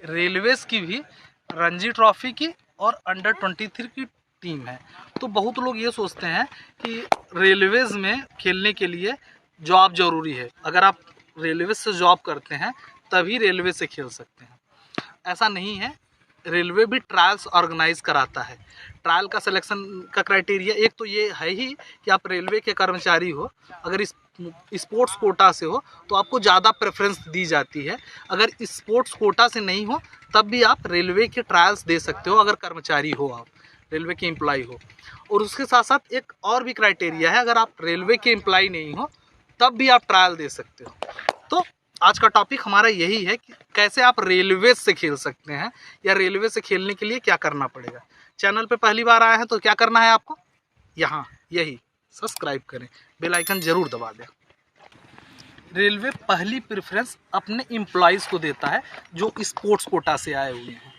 Railways की भी Ranji trophy की और अंडर 23 की टीम है। तो बहुत लोग ये सोचते हैं कि रेलवेज़ में खेलने के लिए जॉब ज़रूरी है, अगर आप रेलवे से जॉब करते हैं तभी रेलवे से खेल सकते हैं। ऐसा नहीं है, रेलवे भी ट्रायल्स ऑर्गेनाइज कराता है। ट्रायल का सिलेक्शन का क्राइटेरिया एक तो ये है ही कि आप रेलवे के कर्मचारी हो, अगर इस स्पोर्ट्स कोटा से हो तो आपको ज़्यादा प्रेफरेंस दी जाती है। अगर स्पोर्ट्स कोटा से नहीं हो तब भी आप रेलवे के ट्रायल्स दे सकते हो, अगर कर्मचारी हो, आप रेलवे के एम्प्लॉय हो। और उसके साथ साथ एक और भी क्राइटेरिया है, अगर आप रेलवे के एम्प्लॉय नहीं हो तब भी आप ट्रायल दे सकते हो। तो आज का टॉपिक हमारा यही है कि कैसे आप रेलवे से खेल सकते हैं या रेलवे से खेलने के लिए क्या करना पड़ेगा। चैनल पे पहली बार आए हैं तो क्या करना है आपको, यहाँ यही सब्सक्राइब करें, बेल आइकन ज़रूर दबा दें। रेलवे पहली प्रेफरेंस अपने एम्प्लॉयज़ को देता है जो स्पोर्ट्स कोटा से आए हुए हैं।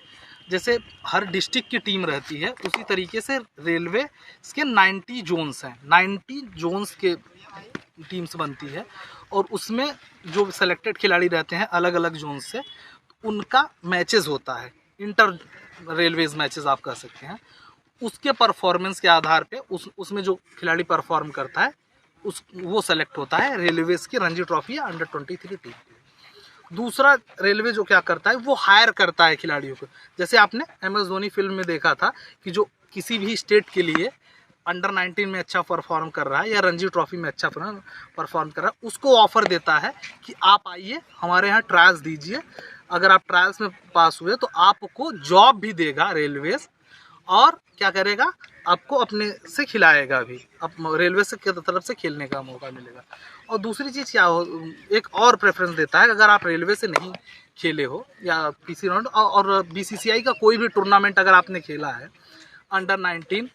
जैसे हर डिस्ट्रिक्ट की टीम रहती है, उसी तरीके से रेलवे के 90 जोन्स हैं, 90 जोन्स के टीम्स बनती है और उसमें जो सेलेक्टेड खिलाड़ी रहते हैं अलग अलग जोन से, उनका मैचेस होता है, इंटर रेलवेज मैचेस आप कह सकते हैं। उसके परफॉर्मेंस के आधार पे उसमें जो खिलाड़ी परफॉर्म करता है वो सेलेक्ट होता है रेलवेज की रणजी ट्रॉफी या अंडर 23 टीम। दूसरा, रेलवे जो क्या करता है वो हायर करता है खिलाड़ियों को। जैसे आपने MS धोनी फिल्म में देखा था कि जो किसी भी स्टेट के लिए अंडर 19 में अच्छा परफॉर्म कर रहा है या रणजी ट्रॉफी में अच्छा परफॉर्म कर रहा है, उसको ऑफर देता है कि आप आइए हमारे यहाँ ट्रायल्स दीजिए, अगर आप ट्रायल्स में पास हुए तो आपको जॉब भी देगा रेलवेज, और क्या करेगा, आपको अपने से खिलाएगा भी, अब रेलवे से की तरफ से खेलने का मौका मिलेगा। और दूसरी चीज़ क्या हो, एक और प्रेफरेंस देता है, अगर आप रेलवे से नहीं खेले हो या PC राउंड और BCCI का कोई भी टूर्नामेंट अगर आपने खेला है, अंडर 19,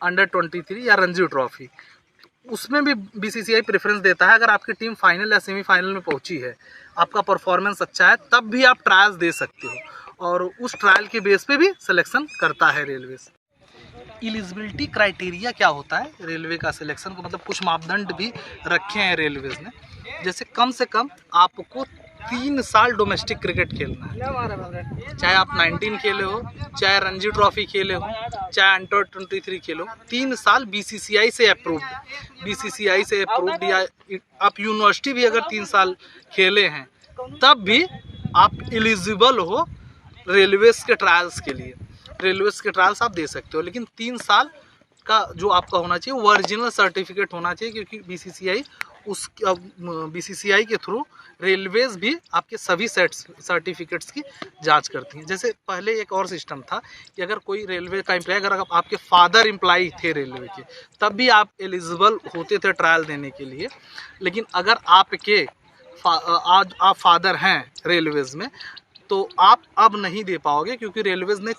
अंडर 23 या रणजी ट्रॉफी, उसमें भी BCCI प्रेफरेंस देता है। अगर आपकी टीम फाइनल या सेमीफाइनल में पहुंची है, आपका परफॉर्मेंस अच्छा है, तब भी आप ट्रायल्स दे सकते हो और उस ट्रायल के बेस पे भी सिलेक्शन करता है रेलवे। एलिजिबिलिटी क्राइटेरिया क्या होता है रेलवे का सिलेक्शन को, मतलब कुछ मापदंड भी रखे हैं रेलवेज ने। जैसे कम से कम आपको 3 साल डोमेस्टिक क्रिकेट खेलना है, चाहे आप 19 खेले हो, चाहे रणजी ट्रॉफी खेले हो, चाहे अंडर 23 खेले हो, 3 साल BCCI से अप्रूव्ड या आप यूनिवर्सिटी भी अगर 3 साल खेले हैं तब भी आप एलिजिबल हो रेलवेज के ट्रायल्स के लिए। रेलवेज के ट्रायल्स आप दे सकते हो, लेकिन 3 साल का जो आपका होना चाहिए वो ओरिजिनल सर्टिफिकेट होना चाहिए, क्योंकि BCCI के थ्रू रेलवेज भी आपके सभी सर्टिफिकेट्स की जांच करती हैं। जैसे पहले एक और सिस्टम था कि अगर कोई रेलवे का एम्प्लॉय, अगर आपके फादर एम्प्लॉय थे रेलवे के, तब भी आप एलिजिबल होते थे ट्रायल देने के लिए। लेकिन अगर आपके आज आप फादर हैं रेलवेज में तो आप अब नहीं दे पाओगे, क्योंकि रेलवेज ने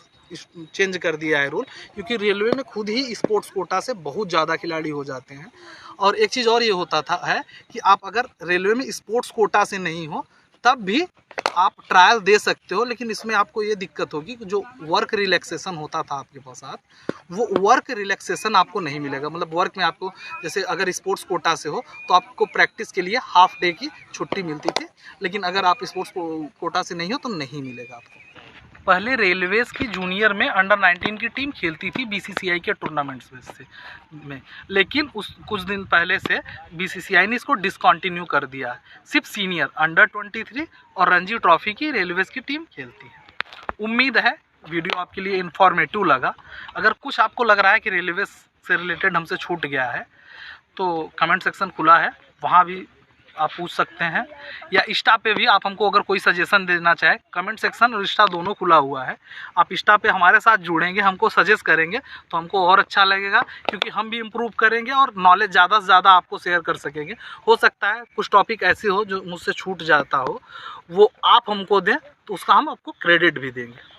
चेंज कर दिया है रूल, क्योंकि रेलवे में खुद ही स्पोर्ट्स कोटा से बहुत ज़्यादा खिलाड़ी हो जाते हैं। और एक चीज़ और ये होता था है कि आप अगर रेलवे में स्पोर्ट्स कोटा से नहीं हो तब भी आप ट्रायल दे सकते हो, लेकिन इसमें आपको ये दिक्कत होगी कि जो वर्क रिलैक्सेशन होता था आपके पास, वो वर्क रिलैक्सेशन आपको नहीं मिलेगा। मतलब वर्क में आपको, जैसे अगर स्पोर्ट्स कोटा से हो तो आपको प्रैक्टिस के लिए हाफ डे की छुट्टी मिलती थी, लेकिन अगर आप स्पोर्ट्स कोटा से नहीं हो तो नहीं मिलेगा आपको। पहले रेलवेज की जूनियर में अंडर 19 की टीम खेलती थी BCCI के टूर्नामेंट्स में, लेकिन कुछ दिन पहले से BCCI ने इसको डिसकंटिन्यू कर दिया है। सिर्फ सीनियर अंडर 23 और रणजी ट्रॉफी की रेलवेज की टीम खेलती है। उम्मीद है वीडियो आपके लिए इन्फॉर्मेटिव लगा। अगर कुछ आपको लग रहा है कि रेलवेज से रिलेटेड हमसे छूट गया है तो कमेंट सेक्शन खुला है, वहाँ भी आप पूछ सकते हैं, या इंस्टा पे भी आप हमको अगर कोई सजेशन देना चाहे, कमेंट सेक्शन और इंस्टा दोनों खुला हुआ है। आप इंस्टा पे हमारे साथ जुड़ेंगे, हमको सजेस्ट करेंगे तो हमको और अच्छा लगेगा, क्योंकि हम भी इम्प्रूव करेंगे और नॉलेज ज़्यादा से ज़्यादा आपको शेयर कर सकेंगे। हो सकता है कुछ टॉपिक ऐसे हो जो मुझसे छूट जाता हो, वो आप हमको दें तो उसका हम आपको क्रेडिट भी देंगे।